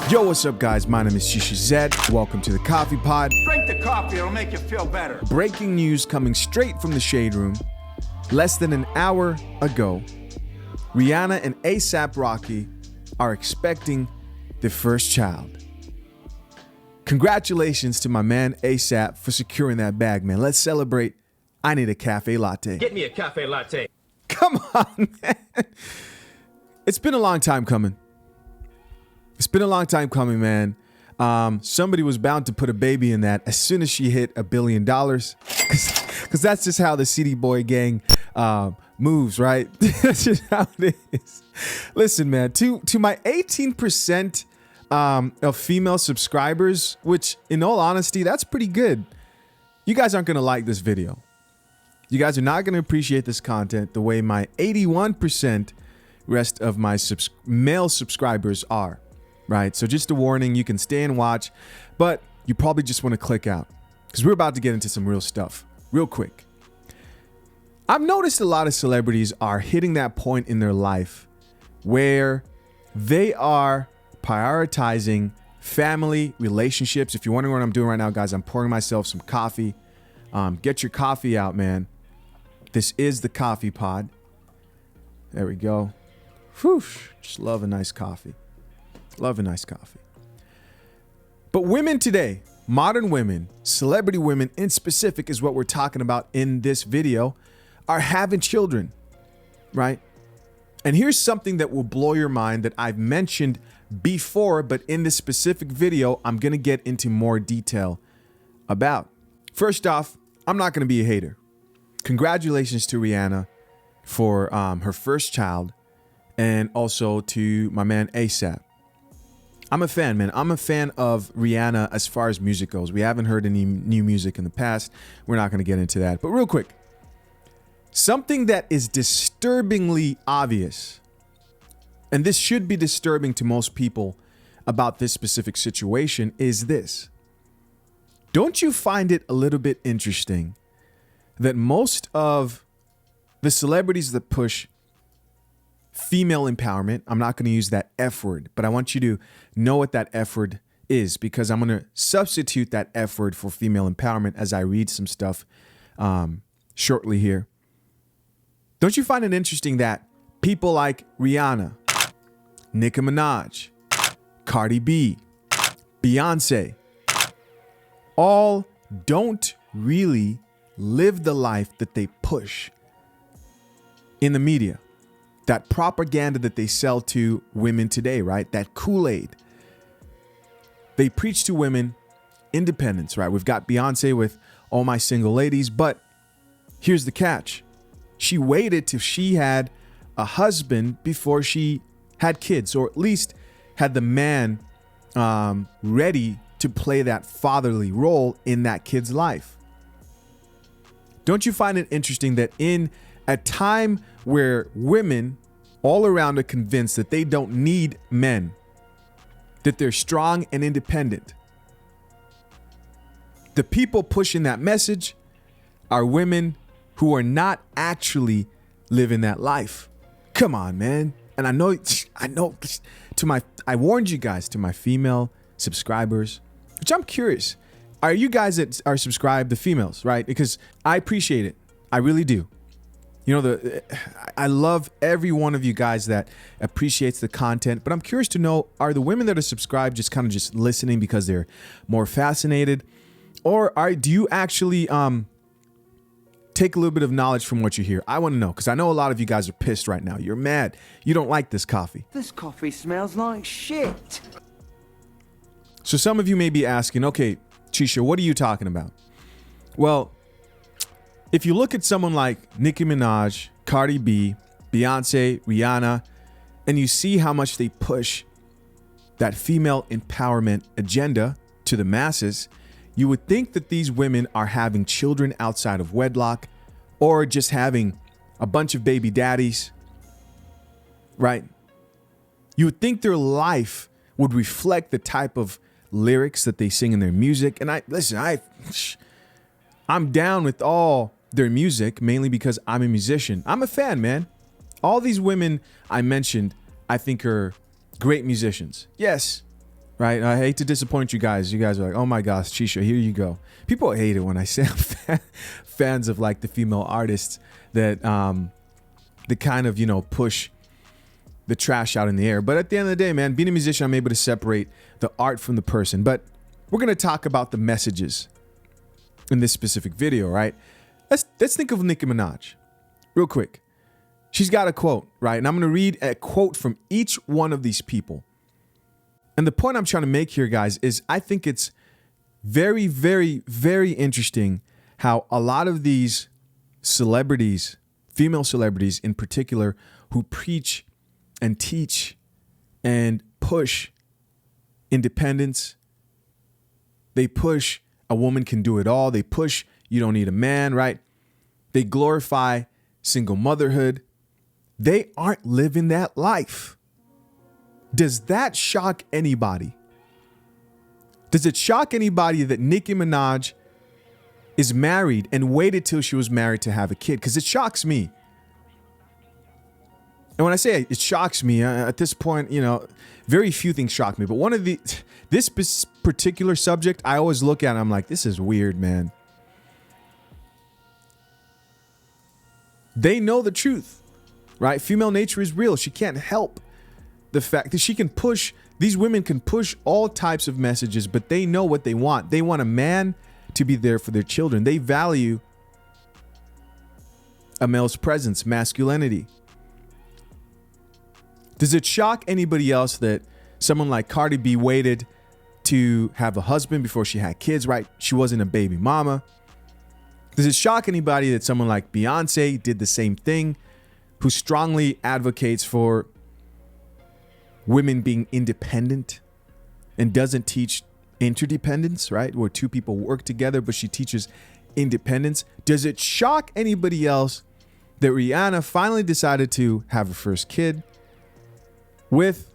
Yo, what's up, guys? My name is Shisha Zed. Welcome to the Coffee Pod. Drink the coffee, it'll make you feel better. Breaking news coming straight from the Shade Room. Less than an hour ago, Rihanna and A$AP Rocky are expecting their first child. Congratulations to my man A$AP for securing that bag, man. Let's celebrate. I need a cafe latte. Get me a cafe latte. Come on, man. It's been a long time coming. It's been a long time coming, man. Somebody was bound to put a baby in that as soon as she hit $1 billion. Because that's just how the City Boy gang moves, right? That's just how it is. Listen, man, to my 18% of female subscribers, which in all honesty, that's pretty good. You guys aren't going to like this video. You guys are not going to appreciate this content the way my 81% rest of my male subscribers are. Right, so just a warning, you can stay and watch, but you probably just want to click out because we're about to get into some real stuff real quick. I've noticed a lot of celebrities are hitting that point in their life where they are prioritizing family relationships. If you're wondering what I'm doing right now, guys, I'm pouring myself some coffee. Get your coffee out, man. This is the Coffee Pod. There we go. Whew, just love a nice coffee. Love a nice coffee. But women today, modern women, celebrity women in specific is what we're talking about in this video, are having children, right? And here's something that will blow your mind that I've mentioned before, but in this specific video, I'm going to get into more detail about. First off, I'm not going to be a hater. Congratulations to Rihanna for her first child, and also to my man A$AP. I'm a fan, man. I'm a fan of Rihanna as far as music goes. We haven't heard any new music in the past. We're not going to get into that. But real quick, something that is disturbingly obvious, and this should be disturbing to most people about this specific situation, is this. Don't you find it a little bit interesting that most of the celebrities that push female empowerment, I'm not going to use that F word, but I want you to know what that F word is, because I'm going to substitute that F word for female empowerment as I read some stuff shortly here. Don't you find it interesting that people like Rihanna, Nicki Minaj, Cardi B, Beyoncé, all don't really live the life that they push in the media? That propaganda that they sell to women today, right? That Kool-Aid. They preach to women independence, right? We've got Beyoncé with All My Single Ladies, but here's the catch. She waited till she had a husband before she had kids, or at least had the man ready to play that fatherly role in that kid's life. Don't you find it interesting that in a time where women all around are convinced that they don't need men, that they're strong and independent, the people pushing that message are women who are not actually living that life? Come on, man. And I know I warned you guys, to my female subscribers, which I'm curious. Are you guys that are subscribed, the females, right? Because I appreciate it. I really do. You know, I love every one of you guys that appreciates the content, but I'm curious to know, are the women that are subscribed just kind of just listening because they're more fascinated? Or do you actually take a little bit of knowledge from what you hear? I want to know, because I know a lot of you guys are pissed right now. You're mad. You don't like this coffee. This coffee smells like shit. So some of you may be asking, okay, Chisha, what are you talking about? Well, if you look at someone like Nicki Minaj, Cardi B, Beyoncé, Rihanna, and you see how much they push that female empowerment agenda to the masses, you would think that these women are having children outside of wedlock, or just having a bunch of baby daddies, right? You would think their life would reflect the type of lyrics that they sing in their music. And I'm down with all their music, mainly because I'm a musician. I'm a fan, man. All these women I mentioned, I think, are great musicians. Yes, right? I hate to disappoint you guys. You guys are like, oh my gosh, Chisha, here you go. People hate it when I say I'm fans of like the female artists that kind of, you know, push the trash out in the air. But at the end of the day, man, being a musician, I'm able to separate the art from the person. But we're going to talk about the messages in this specific video, right? Let's think of Nicki Minaj real quick. She's got a quote, right? And I'm going to read a quote from each one of these people. And the point I'm trying to make here, guys, is I think it's very, very, very interesting how a lot of these celebrities, female celebrities in particular, who preach and teach and push independence, they push a woman can do it all. They push you don't need a man, right? They glorify single motherhood. They aren't living that life. Does that shock anybody? Does it shock anybody that Nicki Minaj is married and waited till she was married to have a kid? Because it shocks me. And when I say it shocks me, at this point, you know, very few things shock me. But this particular subject, I always look at and I'm like, this is weird, man. They know the truth, right? Female nature is real. She can't help the fact that she can push, these women can push all types of messages, but they know what they want. They want a man to be there for their children. They value a male's presence, masculinity. Does it shock anybody else that someone like Cardi B waited to have a husband before she had kids, right? She wasn't a baby mama. Does it shock anybody that someone like Beyoncé did the same thing, who strongly advocates for women being independent and doesn't teach interdependence, right? Where two people work together, but she teaches independence. Does it shock anybody else that Rihanna finally decided to have her first kid with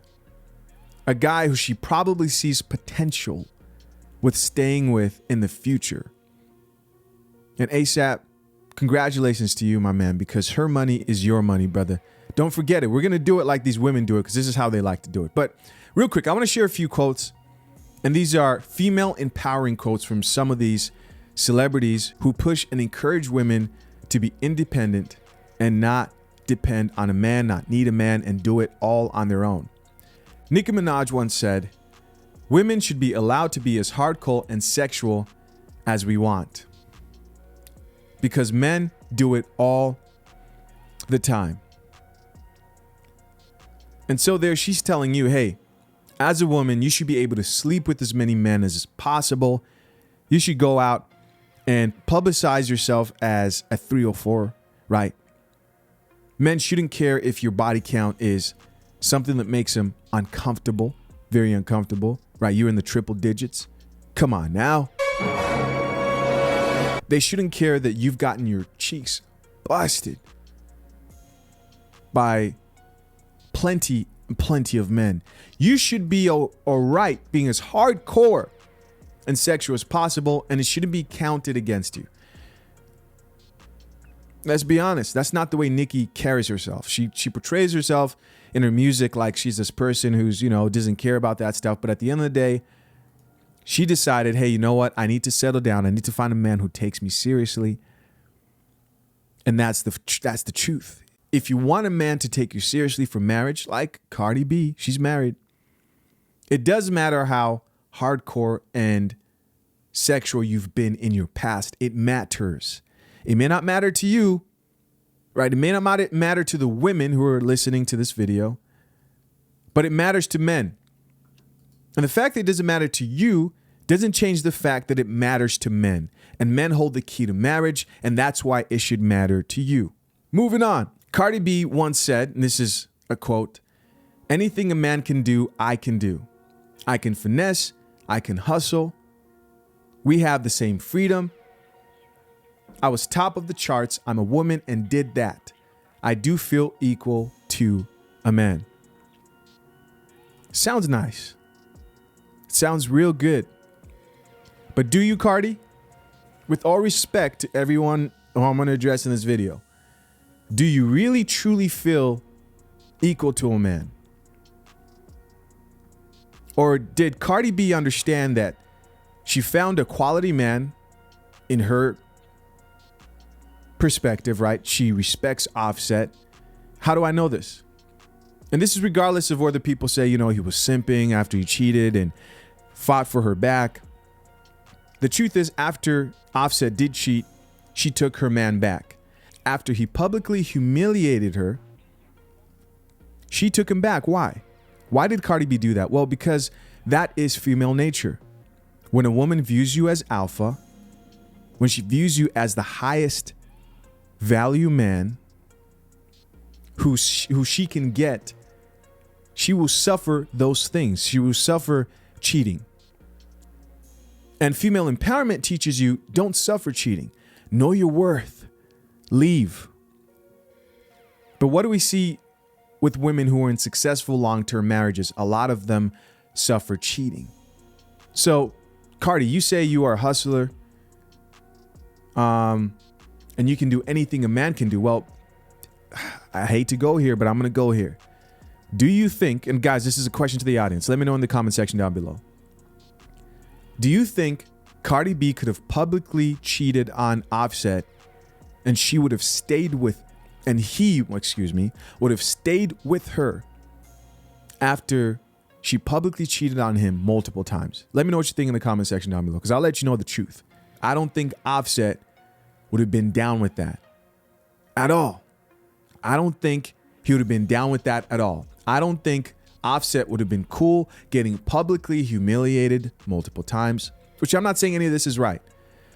a guy who she probably sees potential with staying with in the future? And ASAP, congratulations to you, my man, because her money is your money, brother. Don't forget it. We're going to do it like these women do it because this is how they like to do it. But real quick, I want to share a few quotes. And these are female empowering quotes from some of these celebrities who push and encourage women to be independent and not depend on a man, not need a man, and do it all on their own. Nicki Minaj once said, "Women should be allowed to be as hardcore and sexual as we want, because men do it all the time." And so there she's telling you, hey, as a woman, you should be able to sleep with as many men as possible. You should go out and publicize yourself as a 304, right? Men shouldn't care if your body count is something that makes them uncomfortable, very uncomfortable, right? You're in the triple digits. Come on now. They shouldn't care that you've gotten your cheeks busted by plenty of men. You should be all right being as hardcore and sexual as possible, and it shouldn't be counted against you. Let's be honest. That's not the way Nicki carries herself. She portrays herself in her music like she's this person who's, you know, doesn't care about that stuff. But at the end of the day, she decided, hey, you know what? I need to settle down. I need to find a man who takes me seriously. And that's the truth. If you want a man to take you seriously for marriage, like Cardi B, she's married. It doesn't matter how hardcore and sexual you've been in your past. It matters. It may not matter to you, right? It may not matter to the women who are listening to this video, but it matters to men. And the fact that it doesn't matter to you doesn't change the fact that it matters to men. And men hold the key to marriage, and that's why it should matter to you. Moving on. Cardi B once said, and this is a quote, "Anything a man can do, I can do. I can finesse, I can hustle. We have the same freedom. I was top of the charts. I'm a woman and did that. I do feel equal to a man." Sounds nice. Sounds real good. But do you, Cardi? With all respect to everyone who I'm going to address in this video, do you really truly feel equal to a man? Or did Cardi B understand that she found a quality man in her perspective, right? She respects Offset. How do I know this? And this is regardless of whether people say, he was simping after he cheated and fought for her back. The truth is, after Offset did cheat, she took her man back. After he publicly humiliated her, she took him back. Why? Why did Cardi B do that? Well, because that is female nature. When a woman views you as alpha, when she views you as the highest value man who she can get, she will suffer those things. She will suffer cheating. And female empowerment teaches you, don't suffer cheating. Know your worth. Leave. But what do we see with women who are in successful long-term marriages? A lot of them suffer cheating. So, Cardi, you say you are a hustler, and you can do anything a man can do. Well, I hate to go here, but I'm going to go here. Do you think, and guys, this is a question to the audience. Let me know in the comment section down below. Do you think Cardi B could have publicly cheated on Offset and she would have stayed with, and he, would have stayed with her after she publicly cheated on him multiple times? Let me know what you think in the comment section down below, because I'll let you know the truth. I don't think Offset would have been down with that at all. I don't think he would have been down with that at all. I don't think Offset would have been cool getting publicly humiliated multiple times, which I'm not saying any of this is right,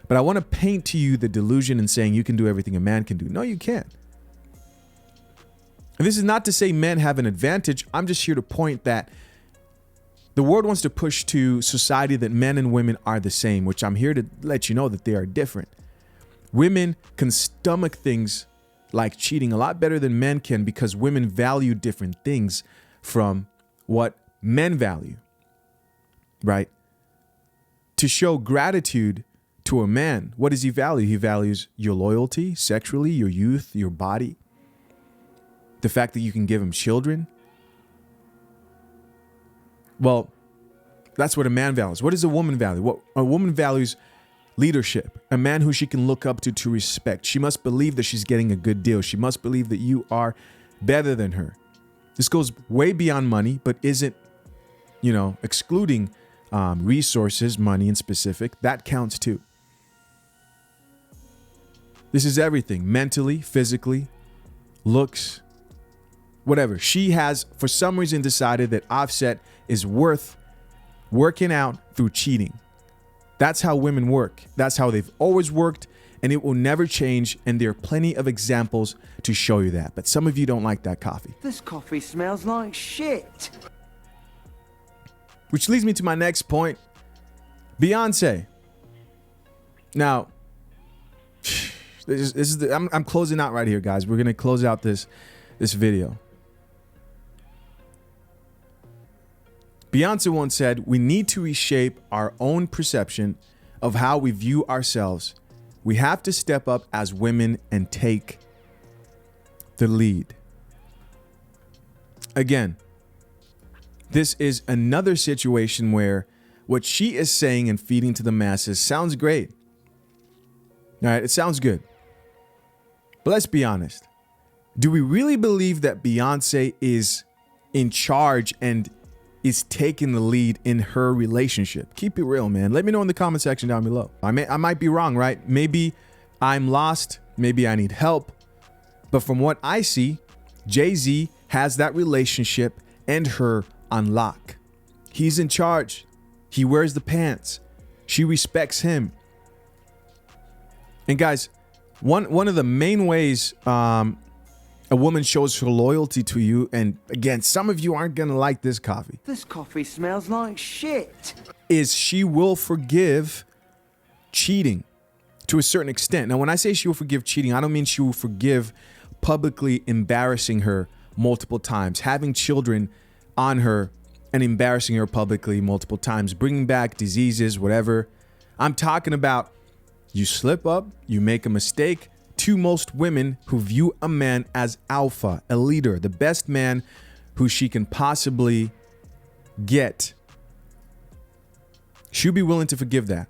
but I want to paint to you the delusion in saying you can do everything a man can do. No, you can't. And this is not to say men have an advantage. I'm just here to point that the world wants to push to society that men and women are the same, which I'm here to let you know that they are different. Women can stomach things like cheating a lot better than men can because women value different things from what men value, right? To show gratitude to a man, what does he value? He values your loyalty sexually, your youth, your body, the fact that you can give him children. Well, that's what a man values. What does a woman value? What a woman values leadership, a man who she can look up to respect. She must believe that she's getting a good deal. She must believe that you are better than her. This goes way beyond money, but isn't, excluding resources, money in specific. That counts too. This is everything, mentally, physically, looks, whatever. She has, for some reason, decided that Offset is worth working out through cheating. That's how women work. That's how they've always worked, and it will never change. And there are plenty of examples to show you that. But some of you don't like that coffee. This coffee smells like shit. Which leads me to my next point. Beyoncé. Now, I'm closing out right here, guys. We're going to close out this video. Beyoncé once said, we need to reshape our own perception of how we view ourselves. We have to step up as women and take the lead. Again, this is another situation where what she is saying and feeding to the masses sounds great. All right, it sounds good. But let's be honest. Do we really believe that Beyoncé is in charge and is taking the lead in her relationship? Keep it real, man. Let me know in the comment section down below. I might be wrong, right? Maybe I'm lost. Maybe I need help. But from what I see, Jay-Z has that relationship and her on lock. He's in charge. He wears the pants. She respects him. And guys, one of the main ways a woman shows her loyalty to you, and again, some of you aren't going to like this coffee. This coffee smells like shit. Is she will forgive cheating to a certain extent. Now, when I say she will forgive cheating, I don't mean she will forgive publicly embarrassing her multiple times, having children on her and embarrassing her publicly multiple times, bringing back diseases, whatever. I'm talking about you slip up, you make a mistake. To most women who view a man as alpha, a leader, the best man who she can possibly get, She'll be willing to forgive that.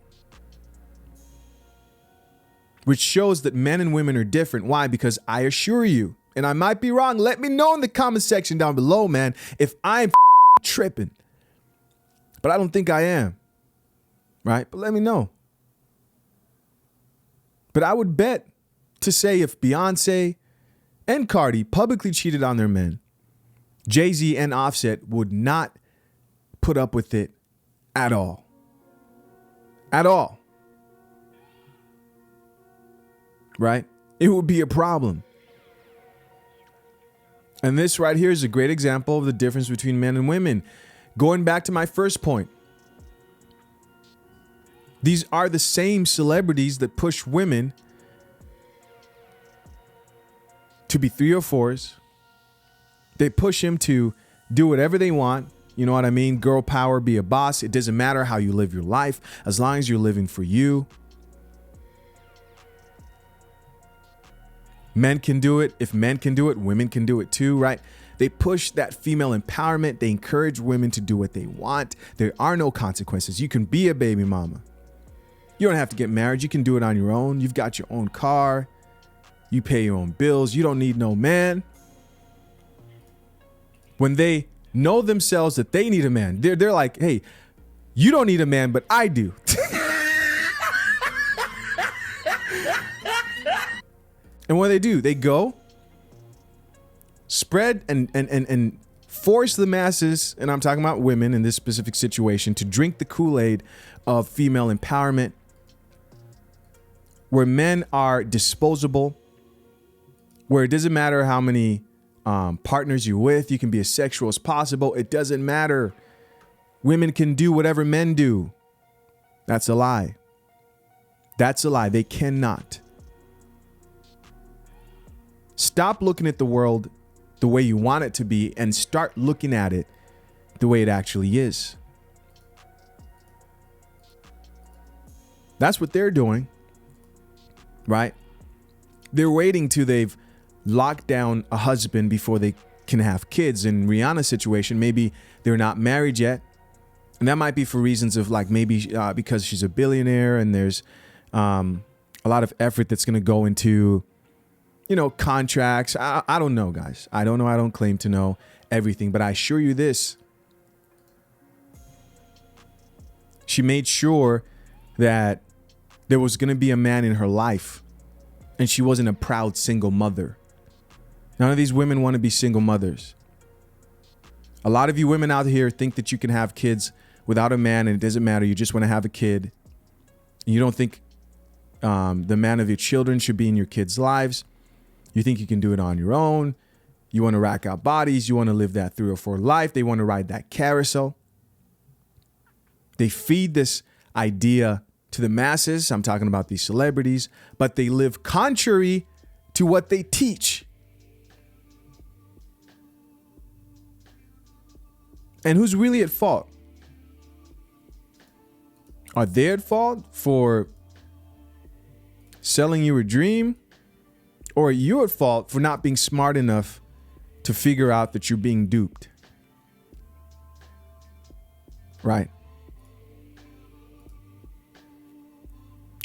Which shows that men and women are different. Why? Because I assure you, and I might be wrong, let me know in the comment section down below, man, if I'm tripping. But I don't think I am. Right? But let me know. But I would bet to say if Beyoncé and Cardi publicly cheated on their men, Jay-Z and Offset would not put up with it at all. At all. Right? It would be a problem. And this right here is a great example of the difference between men and women. Going back to my first point. These are the same celebrities that push women to be 304s. They push him to do whatever they want. You know what I mean? Girl power, be a boss. It doesn't matter how you live your life as long as you're living for you. Men can do it. If men can do it, women can do it too, right? They push that female empowerment. They encourage women to do what they want. There are no consequences. You can be a baby mama. You don't have to get married. You can do it on your own. You've got your own car. You pay your own bills. You don't need no man. When they know themselves that they need a man, they're like, hey, you don't need a man, but I do. And what do, they go spread and force the masses, and I'm talking about women in this specific situation, to drink the Kool-Aid of female empowerment, where men are disposable, where it doesn't matter how many partners you're with, you can be as sexual as possible. It doesn't matter. Women can do whatever men do. That's a lie. That's a lie. They cannot. Stop looking at the world the way you want it to be and start looking at it the way it actually is. That's what they're doing, right? They're waiting till they've locked down a husband before they can have kids. In Rihanna's situation, maybe they're not married yet. And that might be for reasons of like maybe because she's a billionaire and there's a lot of effort that's going to go into, you know, contracts. I don't know, guys. I don't know. I don't claim to know everything, but I assure you this. She made sure that there was going to be a man in her life, and she wasn't a proud single mother. None of these women want to be single mothers. A lot of you women out here think that you can have kids without a man, and it doesn't matter. You just want to have a kid. You don't think the man of your children should be in your kids' lives. You think you can do it on your own. You want to rack out bodies. You want to live that 304 life. They want to ride that carousel. They feed this idea to the masses. I'm talking about these celebrities, but they live contrary to what they teach. And who's really at fault? Are they at fault for selling you a dream? Or are you at fault for not being smart enough to figure out that you're being duped? Right.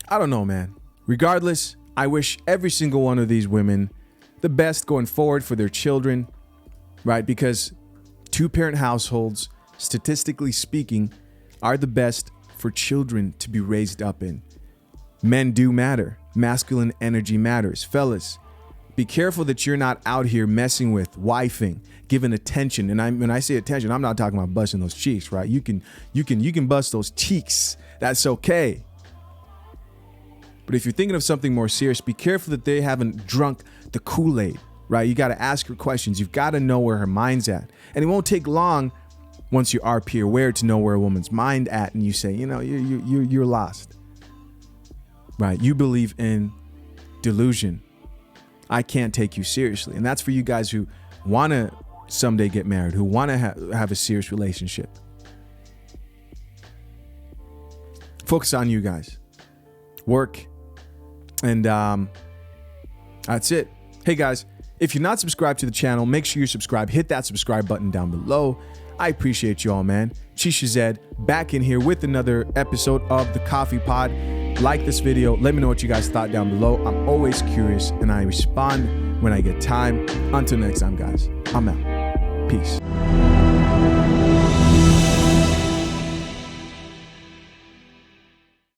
I don't know, man. Regardless, I wish every single one of these women the best going forward for their children, right? Because two-parent households, statistically speaking, are the best for children to be raised up in. Men do matter. Masculine energy matters. Fellas, be careful that you're not out here messing with, wifing, giving attention. And when I say attention, I'm not talking about busting those cheeks, right? You can bust those cheeks. That's okay. But if you're thinking of something more serious, be careful that they haven't drunk the Kool-Aid, right? You got to ask her questions. You've got to know where her mind's at. And it won't take long once you RP aware to know where a woman's mind at, and you say, you know, you're lost, right? You believe in delusion. I can't take you seriously. And that's for you guys who want to someday get married, who want to have a serious relationship. Focus on you guys. Work. And that's it. Hey guys, if you're not subscribed to the channel, make sure you subscribe. Hit that subscribe button down below. I appreciate you all, man. Chisha Zed back in here with another episode of the Coffee Pod. Like this video. Let me know what you guys thought down below. I'm always curious and I respond when I get time. Until next time, guys. I'm out. Peace.